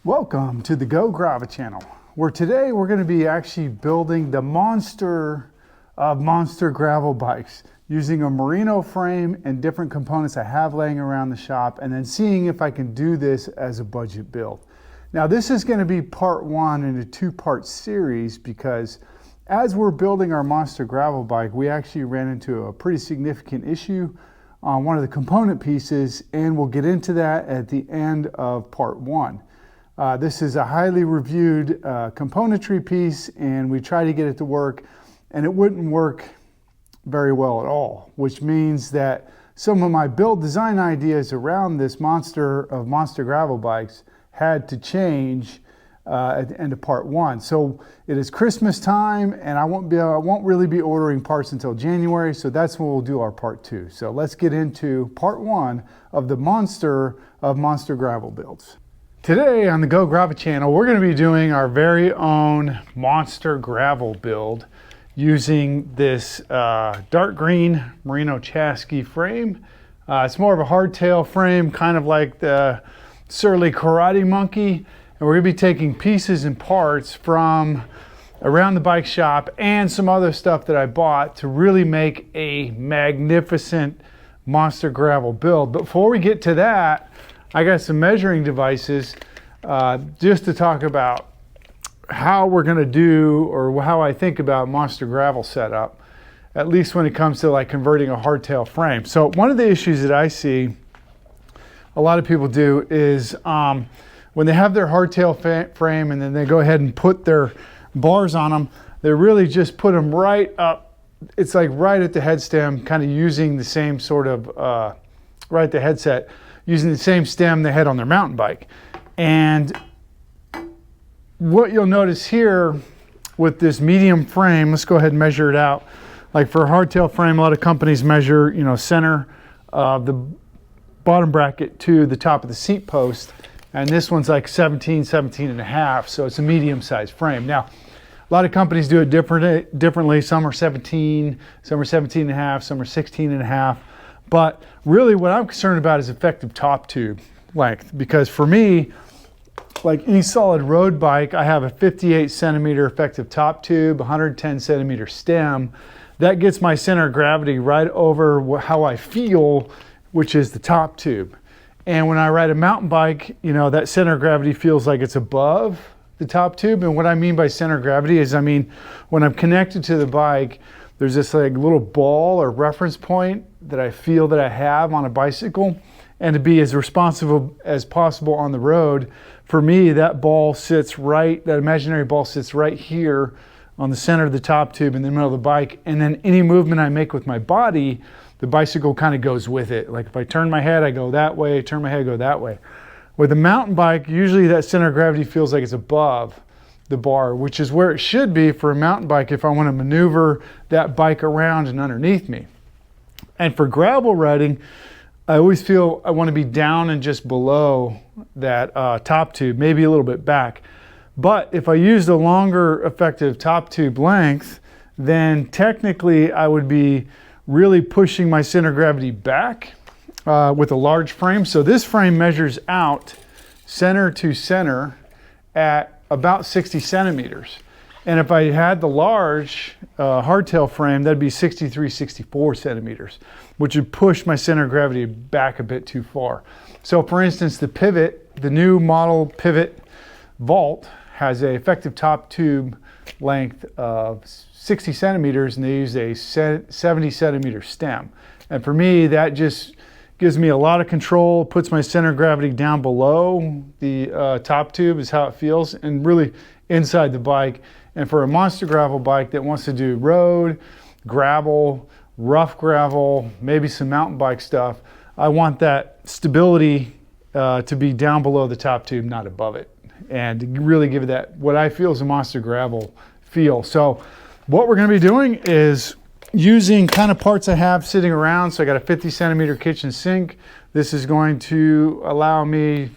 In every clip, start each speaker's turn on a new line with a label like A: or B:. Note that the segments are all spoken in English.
A: Welcome to the Go Grava channel, where today we're going to be actually building the monster of monster gravel bikes using a Marino frame and different components I have laying around the shop, and then seeing if I can do this as a budget build. Now this is going to be part one in a two-part series because as we're building our monster gravel bike, we actually ran into a pretty significant issue on one of the component pieces, and we'll get into that at the end of part one. This is a highly reviewed componentry piece, and we tried to get it to work, and it wouldn't work very well at all, which means that some of my build design ideas around this monster of monster gravel bikes had to change at the end of part one. So it is Christmas time, and I won't really be ordering parts until January, so that's when we'll do our part two. So let's get into part one of the monster of monster gravel builds. Today on the Go Grava channel, we're going to be doing our very own monster gravel build using this dark green Marino chassis frame. It's more of a hardtail frame, kind of like the Surly Karate Monkey. And we're going to be taking pieces and parts from around the bike shop and some other stuff that I bought to really make a magnificent monster gravel build. But before we get to that, I got some measuring devices just to talk about how we're going to do, or how I think about monster gravel setup, at least when it comes to like converting a hardtail frame. So one of the issues that I see a lot of people do is when they have their hardtail frame and then they go ahead and put their bars on them, they really just put them right up. It's like right at the head stem, kind of using the same sort of, right at the headset, using the same stem they had on their mountain bike. And what you'll notice here with this medium frame, let's go ahead and measure it out. Like for a hardtail frame, a lot of companies measure, center of the bottom bracket to the top of the seat post. And this one's like 17 and a half. So it's a medium sized frame. Now, a lot of companies do it differently. Some are 17, some are 17 and a half, some are 16 and a half. But really what I'm concerned about is effective top tube length, because for me, like any solid road bike, I have a 58 centimeter effective top tube, 110 centimeter stem. That gets my center of gravity right over how I feel, which is the top tube. And when I ride a mountain bike, that center of gravity feels like it's above the top tube. And what I mean by center of gravity is, when I'm connected to the bike, there's this like little ball or reference point that I feel that I have on a bicycle. And to be as responsible as possible on the road, for me, that imaginary ball sits right here on the center of the top tube in the middle of the bike. And then any movement I make with my body, the bicycle kind of goes with it. Like if I turn my head, I go that way, turn my head, I go that way. With a mountain bike, usually that center of gravity feels like it's above the bar, which is where it should be for a mountain bike if I want to maneuver that bike around and underneath me. And for gravel riding, I always feel I want to be down and just below that top tube, maybe a little bit back. But if I used a longer effective top tube length, then technically I would be really pushing my center of gravity back with a large frame. So this frame measures out center to center at about 60 centimeters. And if I had the large hardtail frame, that'd be 64 centimeters, which would push my center of gravity back a bit too far. So for instance, the Pivot, the new model Pivot Vault, has an effective top tube length of 60 centimeters, and they use a 70 centimeter stem. And for me, that just gives me a lot of control, puts my center of gravity down below the top tube is how it feels, and really inside the bike. And for a monster gravel bike that wants to do road, gravel, rough gravel, maybe some mountain bike stuff, I want that stability to be down below the top tube, not above it, and to really give it that, what I feel is a monster gravel feel. So what we're going to be doing is using kind of parts I have sitting around. So I got a 50 centimeter kitchen sink. This is going to allow me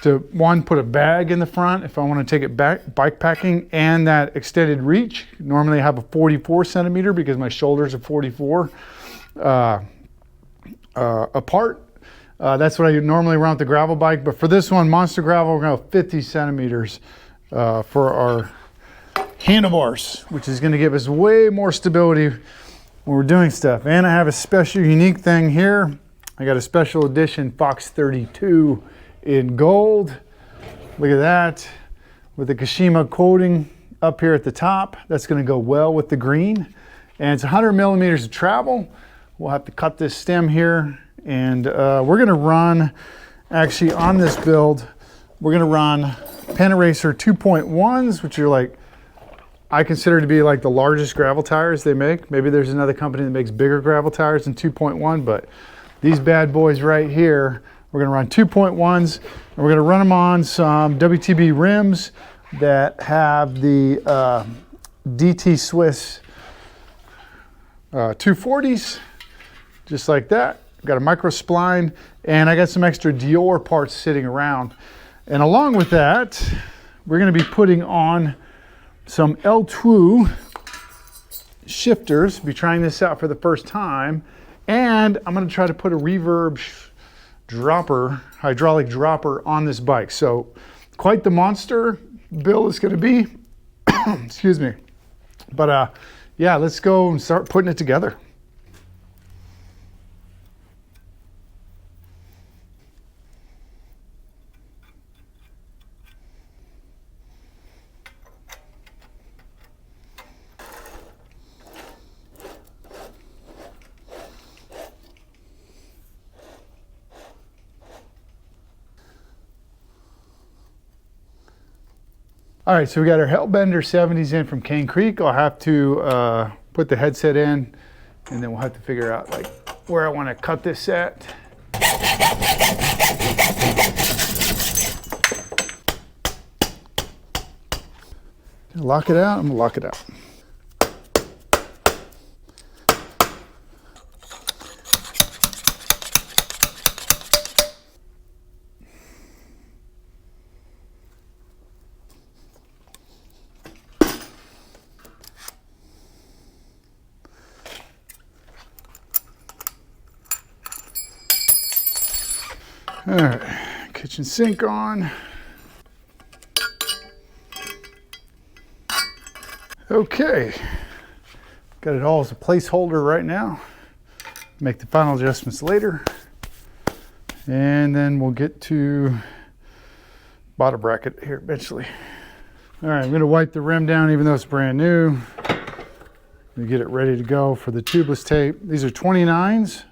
A: to, one, put a bag in the front if I want to take it back bike packing, and that extended reach. Normally I have a 44 centimeter because my shoulders are 44 apart. That's what I normally run with the gravel bike, but for this one, Monster Gravel, we're gonna go 50 centimeters for our handlebars, which is gonna give us way more stability when we're doing stuff. And I have a special unique thing here. I got a special edition Fox 32 in gold. Look at that, with the Kashima coating up here at the top. That's gonna go well with the green. And it's 100 millimeters of travel. We'll have to cut this stem here. And we're gonna run, actually on this build, we're gonna run Panaracer 2.1s, which are like, I consider to be like the largest gravel tires they make. Maybe there's another company that makes bigger gravel tires than 2.1, but these bad boys right here, we're gonna run 2.1s, and we're gonna run them on some WTB rims that have the DT Swiss 240s, just like that. Got a micro spline, and I got some extra Dior parts sitting around. And along with that, we're gonna be putting on some L-TWOO shifters. Be trying this out for the first time. And I'm gonna try to put a reverb dropper, hydraulic dropper on this bike. So quite the monster build is gonna be, excuse me. But yeah, let's go and start putting it together. All right, so we got our Hellbender 70s in from Cane Creek. I'll have to put the headset in, and then we'll have to figure out like where I want to cut this at. Lock it out, I'm gonna lock it out. All right, kitchen sink on. Okay, got it all as a placeholder right now. Make the final adjustments later. And then we'll get to bottom bracket here eventually. All right, I'm gonna wipe the rim down even though it's brand new. We get it ready to go for the tubeless tape. These are 29s,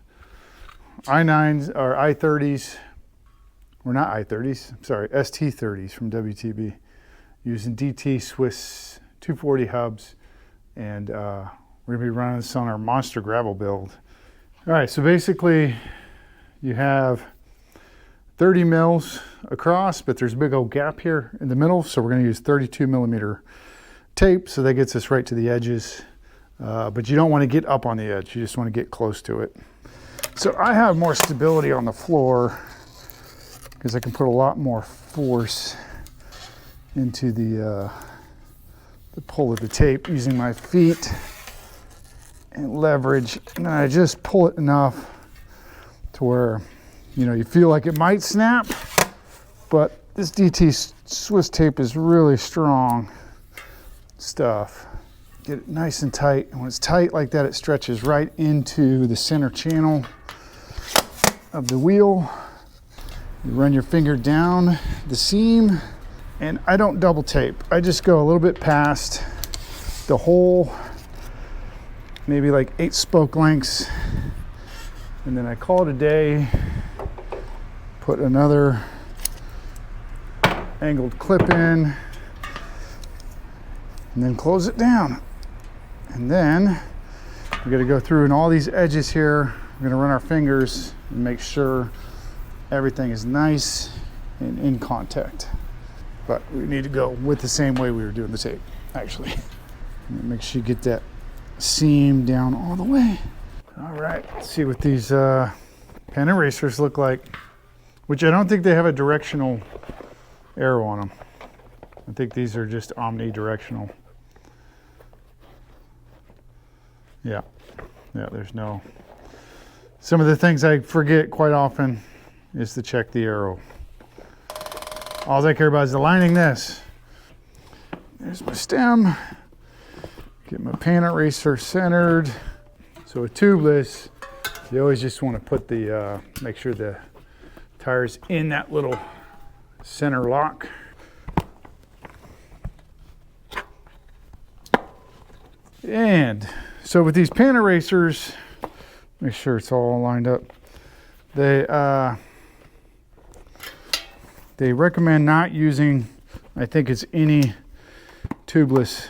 A: I9s or I30s. We're not I30s, I'm sorry, ST30s from WTB, using DT Swiss 240 hubs, and we're gonna be running this on our Monster Gravel build. All right, so basically you have 30 mils across, but there's a big old gap here in the middle, so we're gonna use 32 millimeter tape, so that gets us right to the edges, but you don't wanna get up on the edge, you just wanna get close to it. So I have more stability on the floor, because I can put a lot more force into the pull of the tape using my feet and leverage. And then I just pull it enough to where, you know, you feel like it might snap, but this DT Swiss tape is really strong stuff. Get it nice and tight. And when it's tight like that, it stretches right into the center channel of the wheel. You run your finger down the seam, and I don't double tape. I just go a little bit past the hole, maybe like 8 spoke lengths, and then I call it a day. Put another angled clip in, and then close it down. And then we're gonna go through and all these edges here, we're gonna run our fingers and make sure everything is nice and in contact. But we need to go with the same way we were doing the tape, actually. Make sure you get that seam down all the way. All right, let's see what these Panaracers look like, which I don't think they have a directional arrow on them. I think these are just omnidirectional. Yeah, there's no. Some of the things I forget quite often is to check the arrow. All I care about is aligning this. There's my stem. Get my Panaracer centered. So with tubeless, you always just want to put the, make sure the tire's in that little center lock. And so with these Panaracers, make sure it's all lined up. They recommend not using, I think it's any tubeless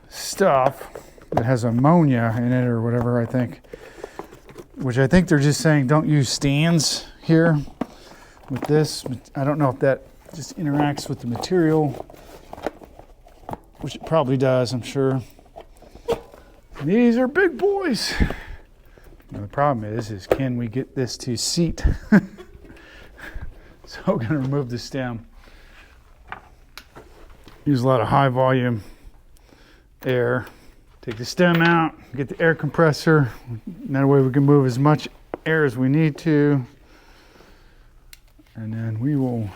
A: stuff that has ammonia in it or whatever, I think. Which I think they're just saying don't use stands here with this. I don't know if that just interacts with the material, which it probably does, I'm sure. These are big boys. Now the problem is can we get this to seat? So we're gonna remove the stem. Use a lot of high volume air. Take the stem out, get the air compressor. And that way we can move as much air as we need to. And then we will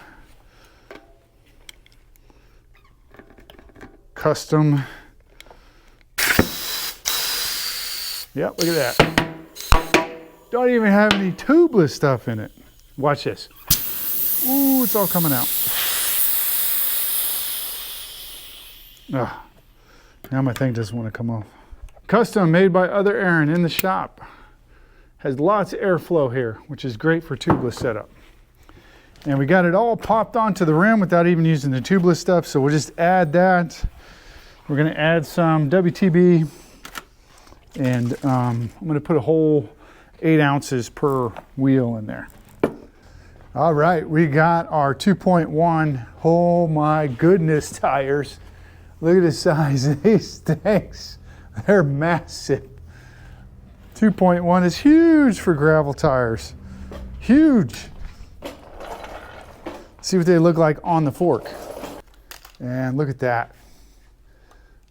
A: custom. Yep, look at that. Don't even have any tubeless stuff in it. Watch this. Ooh, it's all coming out. Ugh. Now my thing doesn't want to come off. Custom made by other Aaron in the shop. Has lots of airflow here, which is great for tubeless setup. And we got it all popped onto the rim without even using the tubeless stuff. So we'll just add that. We're going to add some WTB. And I'm going to put a whole 8 ounces per wheel in there. All right, we got our 2.1. Oh my goodness, tires. Look at the size of these things. They're massive. 2.1 is huge for gravel tires. Huge. See what they look like on the fork. And look at that.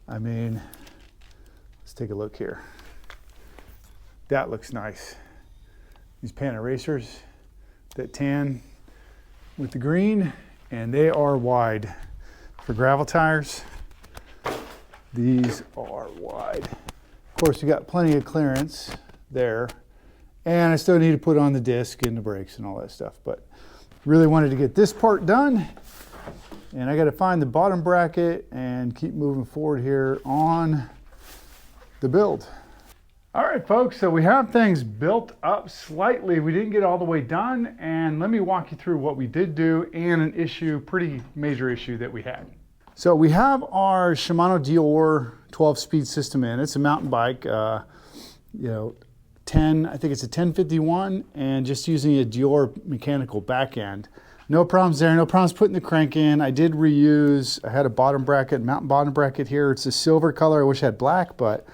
A: I mean, let's take a look here. That looks nice. These Panaracers, that tan with the green, and they are wide for gravel tires. These are wide. Of course, you got plenty of clearance there. And I still need to put on the disc and the brakes and all that stuff. But really wanted to get this part done. And I got to find the bottom bracket and keep moving forward here on the build. All right, folks, so we have things built up slightly. We didn't get all the way done. And let me walk you through what we did do and an issue, pretty major issue that we had. So we have our Shimano GRX 12-speed system in. It's a mountain bike, I think it's a 1051, and just using a GRX mechanical back end. No problems there, no problems putting the crank in. I did reuse, I had a bottom bracket, mountain bottom bracket here. It's a silver color, I wish I had black, but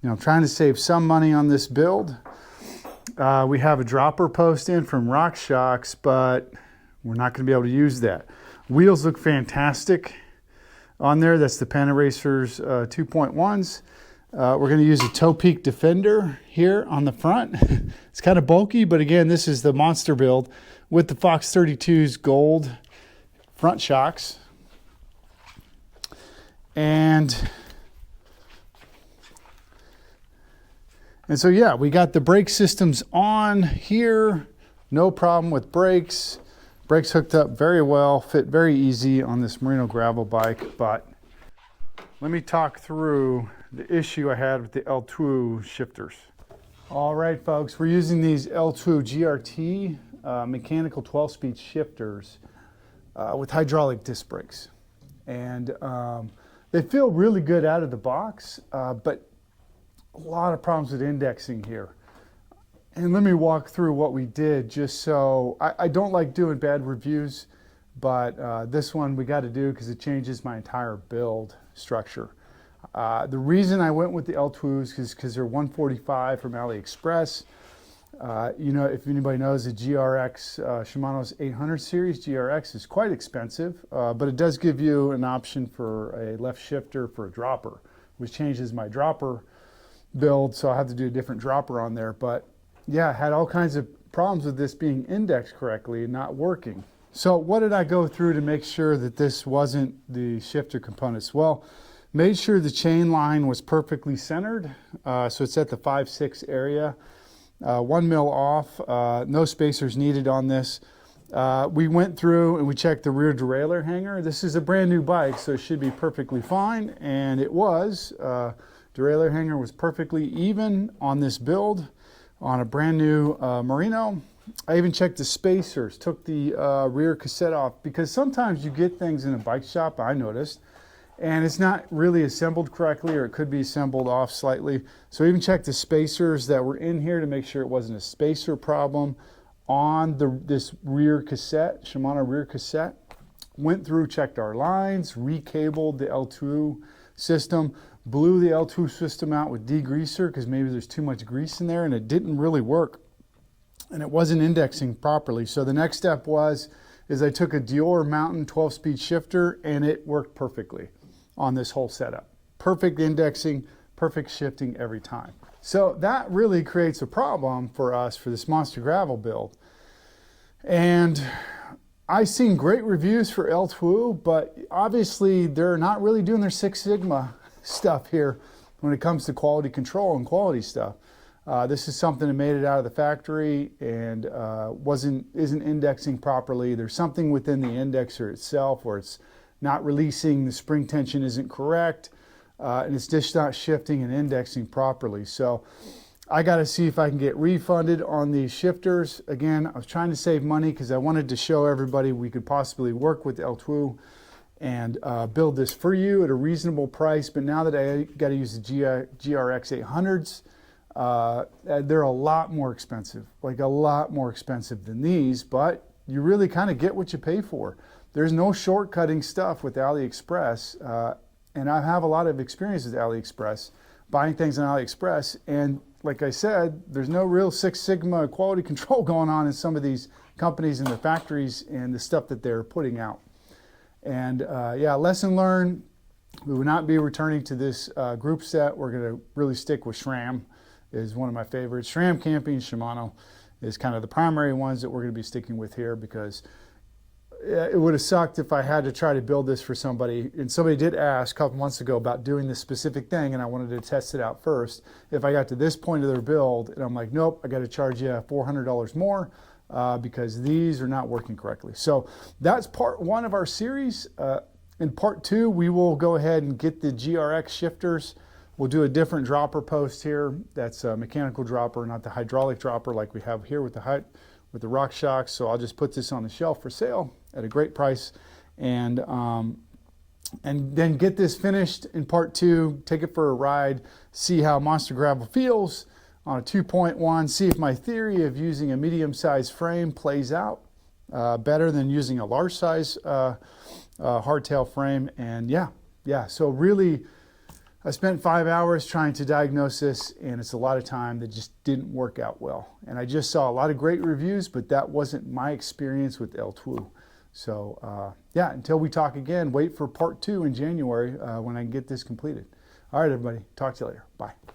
A: I'm trying to save some money on this build. We have a dropper post in from RockShox, but we're not gonna be able to use that. Wheels look fantastic on there. That's the Panaracers 2.1s. We're going to use a Toe Peak Defender here on the front. It's kind of bulky, but again, this is the monster build with the Fox 32's gold front shocks. And so yeah, we got the brake systems on here. No problem with brakes. Brakes hooked up very well, fit very easy on this Marino gravel bike, but let me talk through the issue I had with the L-TWOO shifters. All right, folks, we're using these L-TWOO GRT mechanical 12-speed shifters with hydraulic disc brakes. And they feel really good out of the box, but a lot of problems with indexing here. And let me walk through what we did just so, I don't like doing bad reviews, but this one we got to do because it changes my entire build structure. The reason I went with the L-TWOOs is because they're 145 from AliExpress. If anybody knows the GRX, Shimano's 800 series GRX is quite expensive, but it does give you an option for a left shifter for a dropper, which changes my dropper build, so I have to do a different dropper on there. But yeah, I had all kinds of problems with this being indexed correctly and not working. So what did I go through to make sure that this wasn't the shifter components? Well, made sure the chain line was perfectly centered. So it's at the 5/6 area. 1 mil off, no spacers needed on this. We went through and we checked the rear derailleur hanger. This is a brand new bike, so it should be perfectly fine, and it was. Derailleur hanger was perfectly even on this build on a brand new Marino. I even checked the spacers, took the rear cassette off, because sometimes you get things in a bike shop, I noticed, and it's not really assembled correctly, or it could be assembled off slightly. So I even checked the spacers that were in here to make sure it wasn't a spacer problem on this rear cassette, Shimano rear cassette. Went through, checked our lines, recabled the L-TWOO system, blew the L-TWOO system out with degreaser because maybe there's too much grease in there, and it didn't really work, and it wasn't indexing properly. So the next step is I took a Dior Mountain 12-speed shifter, and it worked perfectly on this whole setup. Perfect indexing, perfect shifting every time. So that really creates a problem for us for this Monster Gravel build. And I've seen great reviews for L-TWOO, but obviously they're not really doing their Six Sigma stuff here when it comes to quality control and quality stuff. This is something that made it out of the factory and isn't indexing properly. There's something within the indexer itself where it's not releasing, the spring tension isn't correct, and it's just not shifting and indexing properly. So I got to see if I can get refunded on these shifters. Again, I was trying to save money because I wanted to show everybody we could possibly work with L-TWOO and build this for you at a reasonable price. But now that I got to use the GRX 800s, they're a lot more expensive, like a lot more expensive than these, but you really kind of get what you pay for. There's no shortcutting stuff with AliExpress, and I have a lot of experience with AliExpress, buying things on AliExpress, and like I said, there's no real Six Sigma quality control going on in some of these companies and the factories and the stuff that they're putting out. And yeah, lesson learned. We will not be returning to this group set. We're going to really stick with SRAM, is one of my favorites. SRAM Camping, Shimano is kind of the primary ones that we're going to be sticking with here, because it would have sucked if I had to try to build this for somebody, and somebody did ask a couple months ago about doing this specific thing, and I wanted to test it out first. If I got to this point of their build and I'm like, nope, I got to charge you $400 more because these are not working correctly. So that's part one of our series. In part two, we will go ahead and get the GRX shifters. We'll do a different dropper post here. That's a mechanical dropper, not the hydraulic dropper like we have here with the rock shocks. So I'll just put this on the shelf for sale at a great price, and then get this finished in part two, take it for a ride, see how Monster Gravel feels on a 2.1, see if my theory of using a medium-sized frame plays out better than using a large size hardtail frame. And yeah, so really I spent 5 hours trying to diagnose this, and it's a lot of time that just didn't work out well. And I just saw a lot of great reviews, but that wasn't my experience with L-TWOO. So yeah, until we talk again, wait for part two in January when I can get this completed. All right, everybody, talk to you later. Bye.